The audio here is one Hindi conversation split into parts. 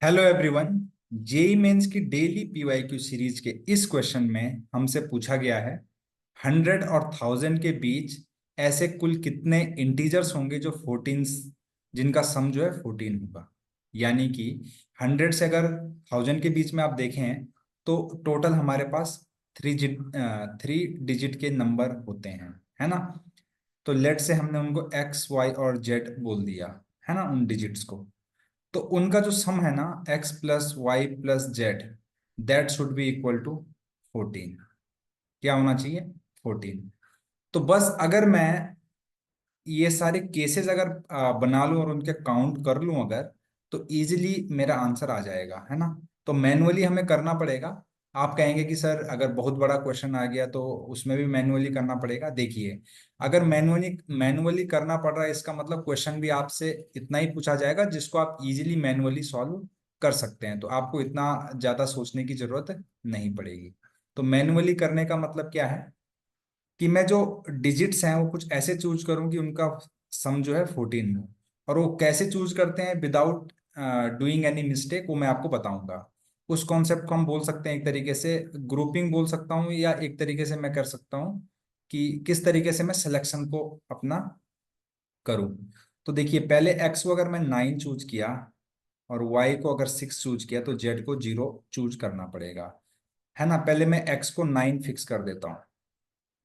Hello everyone. जेई मेंस की डेली पीवाईक्यू सीरीज के इस क्वेश्चन में हमसे पूछा गया है 100 और 1000 के बीच ऐसे कुल कितने इंटीजर्स होंगे जो 14, जिनका सम जो है 14 होगा। यानी कि 100 से अगर 1000 के बीच में आप देखें तो टोटल हमारे पास 3 डिजिट के नंबर होते हैं, है ना। तो लेट से हमने उनको एक्स वाई और जेड बोल दिया, है ना, उन डिजिट्स को। तो उनका जो सम है ना, x plus y plus z, that should be equal to 14। क्या होना चाहिए? 14। तो बस अगर मैं ये सारे केसेस अगर बना लूं और उनके काउंट कर लूं अगर, तो इजीली मेरा आंसर आ जाएगा, है ना। तो मैनुअली हमें करना पड़ेगा। आप कहेंगे कि सर अगर बहुत बड़ा क्वेश्चन आ गया तो उसमें भी मैनुअली करना पड़ेगा। देखिए, अगर मैनुअली मैनुअली करना पड़ रहा है, इसका मतलब क्वेश्चन भी आपसे इतना ही पूछा जाएगा जिसको आप इजीली मैनुअली सॉल्व कर सकते हैं। तो आपको इतना ज्यादा सोचने की जरूरत नहीं पड़ेगी। तो मैनुअली करने का मतलब क्या है कि मैं जो डिजिट्स हैं वो कुछ ऐसे चूज करूं कि उनका सम जो है 14 हो। और वो कैसे चूज करते हैं विदाउट डूइंग एनी मिस्टेक, वो मैं आपको बताऊंगा। उस कॉन्सेप्ट को हम बोल सकते हैं एक तरीके से ग्रुपिंग बोल सकता हूँ, या एक तरीके से मैं कर सकता हूँ कि किस तरीके से मैं सिलेक्शन को अपना करूं। तो देखिए, पहले एक्स को अगर मैं 9 चूज किया और वाई को अगर 6 चूज किया तो जेड को 0 चूज करना पड़ेगा, है ना। पहले मैं एक्स को 9 फिक्स कर देता हूँ।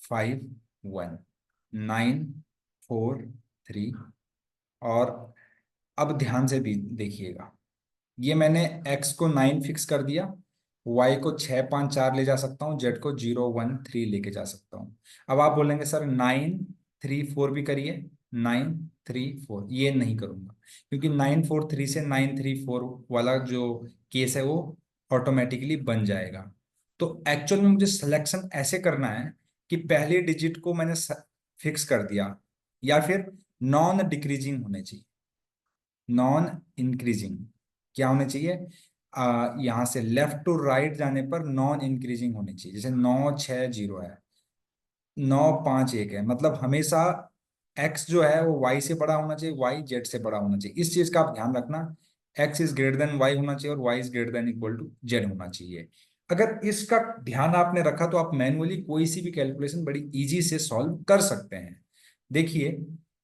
5 1 9 4 3। और अब ध्यान से देखिएगा, ये मैंने x को 9 फिक्स कर दिया, y को 6 5 4 ले जा सकता हूँ, z को 0 1 3 लेके जा सकता हूँ। अब आप बोलेंगे सर 9 3 4 भी करिए। 9 3 4 ये नहीं करूंगा, क्योंकि 9 4 3 से 9 3 4 वाला जो केस है वो ऑटोमेटिकली बन जाएगा। तो एक्चुअल में मुझे सिलेक्शन ऐसे करना है कि पहले डिजिट को मैंने फिक्स कर दिया, या फिर नॉन डिक्रीजिंग होने चाहिए, नॉन इंक्रीजिंग। क्या होने चाहिए? यहाँ से लेफ्ट टू राइट जाने पर नॉन इंक्रीजिंग होनी चाहिए। जैसे 9 6 0 है, 9 5 1 है, मतलब हमेशा एक्स जो है वो वाई से बड़ा होना चाहिए, वाई जेड से बड़ा होना चाहिए। इस चीज का आप ध्यान रखना। X is greater than y होना चाहिए और y is greater than equal to z होना चाहिए। अगर इसका ध्यान आपने रखा तो आप मैनुअली कोई सी भी कैलकुलेशन बड़ी इजी से सॉल्व कर सकते हैं। देखिए,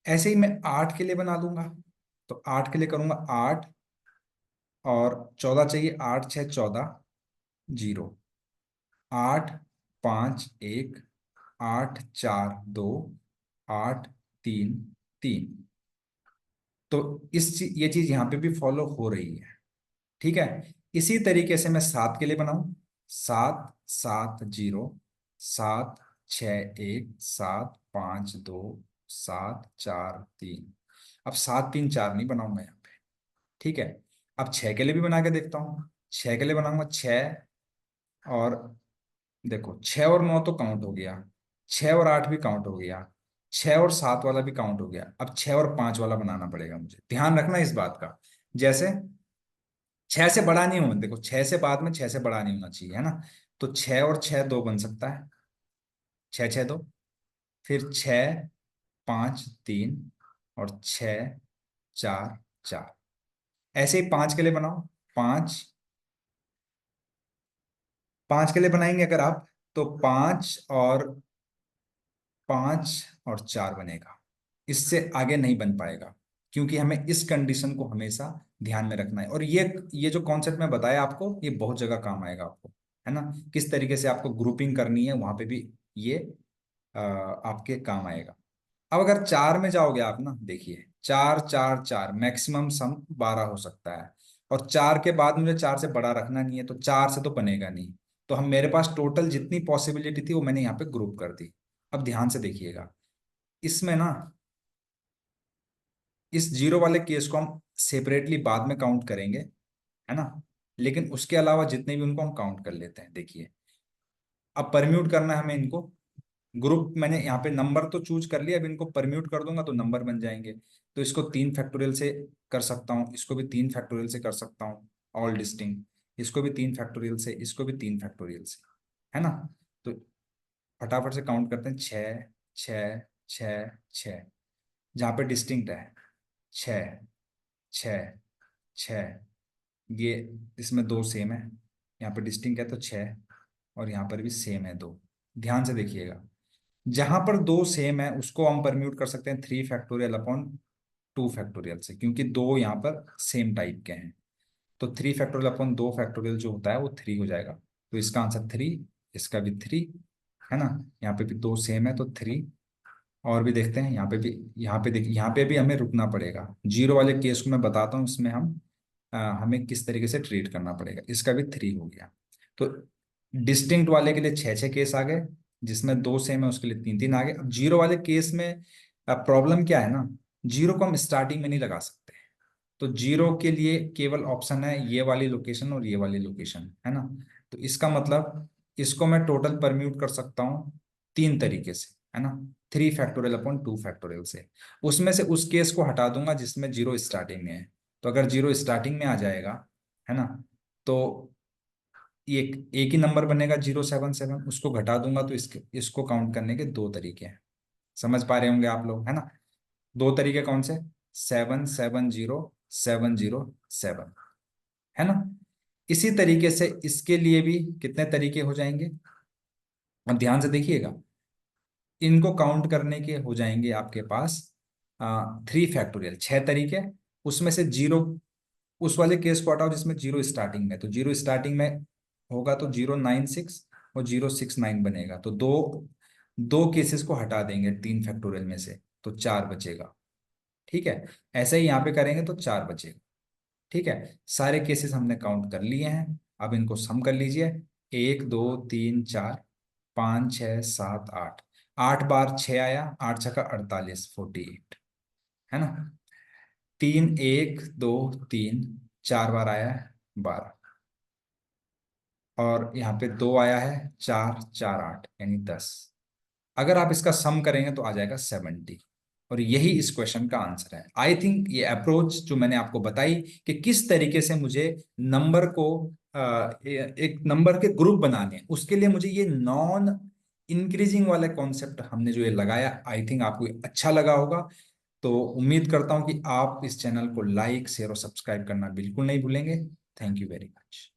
ऐसे ही मैं 8 के लिए बना दूंगा। तो 8 के लिए करूंगा 8, और 14 चाहिए, 8 6 14, 0। 8 5 1, 8 4 2, 8 3 3। तो ये चीज यहाँ पे भी फॉलो हो रही है, ठीक है। इसी तरीके से मैं 7 के लिए बनाऊं। 7 7 0, 7 6 1, 7 5 2, 7 4 3। अब 7 3 4 नहीं बनाऊंगा यहाँ पे, ठीक है। अब 6 के लिए भी बना के देखता हूँ। 6 के लिए बनाऊंगा 6, और देखो 6 और 9 तो काउंट हो गया, 6 और 8 भी काउंट हो गया, 6 और 7 वाला भी काउंट हो गया। अब 6 और 5 वाला बनाना पड़ेगा मुझे, ध्यान रखना इस बात का। जैसे 6 से बड़ा नहीं होना, देखो 6 से बाद में 6 से बड़ा नहीं होना चाहिए, है ना। तो 6 और 6 2 बन सकता है, 6 6 2। फिर 6 5 3, और 6 4 4। ऐसे ही 5 के लिए बनाओ। पांच पांच के लिए बनाएंगे अगर आप, तो 5 और 4 बनेगा। इससे आगे नहीं बन पाएगा, क्योंकि हमें इस कंडीशन को हमेशा ध्यान में रखना है। और ये जो कॉन्सेप्ट मैं बताया आपको, ये बहुत जगह काम आएगा आपको, है ना। किस तरीके से आपको ग्रुपिंग करनी है वहां पे भी ये आपके काम आएगा। अब अगर 4 में जाओगे आप ना, देखिए 4 4 4 मैक्सिमम सम 12 हो सकता है। और 4 के बाद मुझे 4 से बड़ा रखना नहीं है, तो 4 से तो बनेगा नहीं। तो हम मेरे पास टोटल जितनी पॉसिबिलिटी थी वो मैंने यहाँ पे ग्रुप कर दी। अब ध्यान से देखिएगा, इसमें ना इस 0 वाले केस को हम सेपरेटली बाद में काउंट करेंगे, है ना। लेकिन उसके अलावा जितने भी उनको हम काउंट कर लेते हैं। देखिए, अब परम्यूट करना है हमें इनको। ग्रुप मैंने यहाँ पे नंबर तो चूज कर लिया, अब इनको परम्यूट कर दूंगा तो नंबर बन जाएंगे। तो इसको 3 फैक्टोरियल से कर सकता हूँ, इसको भी 3 फैक्टोरियल से कर सकता हूँ, ऑल डिस्टिंक्ट। इसको भी 3 फैक्टोरियल से, इसको भी 3 फैक्टोरियल से, है ना। तो फटाफट से काउंट करते हैं। 6 6 6 6, जहाँ पे डिस्टिंक्ट है। 6 6 6 ये इसमें दो सेम है, यहाँ पे डिस्टिंक्ट है तो 6, और यहाँ पर भी सेम है 2। ध्यान से देखिएगा, जहां पर दो सेम है उसको हम परम्यूट कर सकते हैं 3 फैक्टोरियल अपॉन 2 फैक्टोरियल से, क्योंकि दो यहाँ पर सेम टाइप के हैं। तो 3 फैक्टोरियल अपॉन 2 फैक्टोरियल जो होता है वो 3 हो जाएगा। तो इसका आंसर 3, इसका भी 3, है ना। यहाँ पे भी दो सेम है तो 3। और भी देखते हैं, यहाँ पे भी, यहाँ पे देखिए, यहाँ पे भी हमें रुकना पड़ेगा। जीरो वाले केस को मैं बताता हूँ, इसमें हमें किस तरीके से ट्रीट करना पड़ेगा। इसका भी 3 हो गया। तो डिस्टिंक्ट वाले के लिए 6 6 केस आ गए, जिसमें दो सेम है उसके लिए 3 3 आ गए। अब जीरो वाले केस में प्रॉब्लम क्या है ना, जीरो को हम स्टार्टिंग में नहीं लगा सकते। तो जीरो के लिए केवल ऑप्शन है ये वाली लोकेशन और ये वाली लोकेशन, है ना। तो इसका मतलब इसको मैं टोटल परम्यूट कर सकता हूँ 3 तरीके से, है ना। 3 फैक्टोरियल अपॉन 2 फैक्टोरियल से। उसमें से उस केस को हटा दूंगा जिसमें जीरो स्टार्टिंग में है। तो अगर जीरो स्टार्टिंग में आ जाएगा, है ना, तो ये एक ही नंबर बनेगा 077, उसको घटा दूंगा तो इसको काउंट करने के 2 तरीके हैं। समझ पा रहे होंगे आप लोग, है ना। 2 तरीके कौन से, 770707, है ना। इसी तरीके से इसके लिए भी कितने तरीके हो जाएंगे, अब ध्यान से देखिएगा। इनको काउंट करने के हो जाएंगे आपके पास 3 फैक्टोरियल, 6 तरीके। उसमें से जीरो, उस वाले केस को हटाओ जिसमें जीरो स्टार्टिंग में, तो जीरो स्टार्टिंग में होगा तो 096 और 069 बनेगा। तो दो दो केसेस को हटा देंगे 3 फैक्टोरियल में से, तो 4 बचेगा। ठीक है, ऐसे ही यहाँ पे करेंगे तो 4 बचेगा। ठीक है, सारे केसेस हमने काउंट कर लिए हैं। अब इनको सम कर लीजिए। 1 2 3 4 5 6 7 8, 8 बार 6 आया, 8 6 का 48, 48, है ना। 3 1 2 3, 4 बार आया है, 12। और यहाँ पे 2 आया है, 4 4 8 यानी 10। अगर आप इसका सम करेंगे तो आ जाएगा 70। और यही इस क्वेश्चन का आंसर है। आई थिंक ये अप्रोच जो मैंने आपको बताई कि किस तरीके से मुझे नंबर को एक नंबर के ग्रुप बनाने हैं, उसके लिए मुझे ये नॉन इंक्रीजिंग वाला कॉन्सेप्ट हमने जो ये लगाया, आई थिंक आपको ये अच्छा लगा होगा। तो उम्मीद करता हूं कि आप इस चैनल को लाइक शेयर और सब्सक्राइब करना बिल्कुल नहीं भूलेंगे। Thank you very much.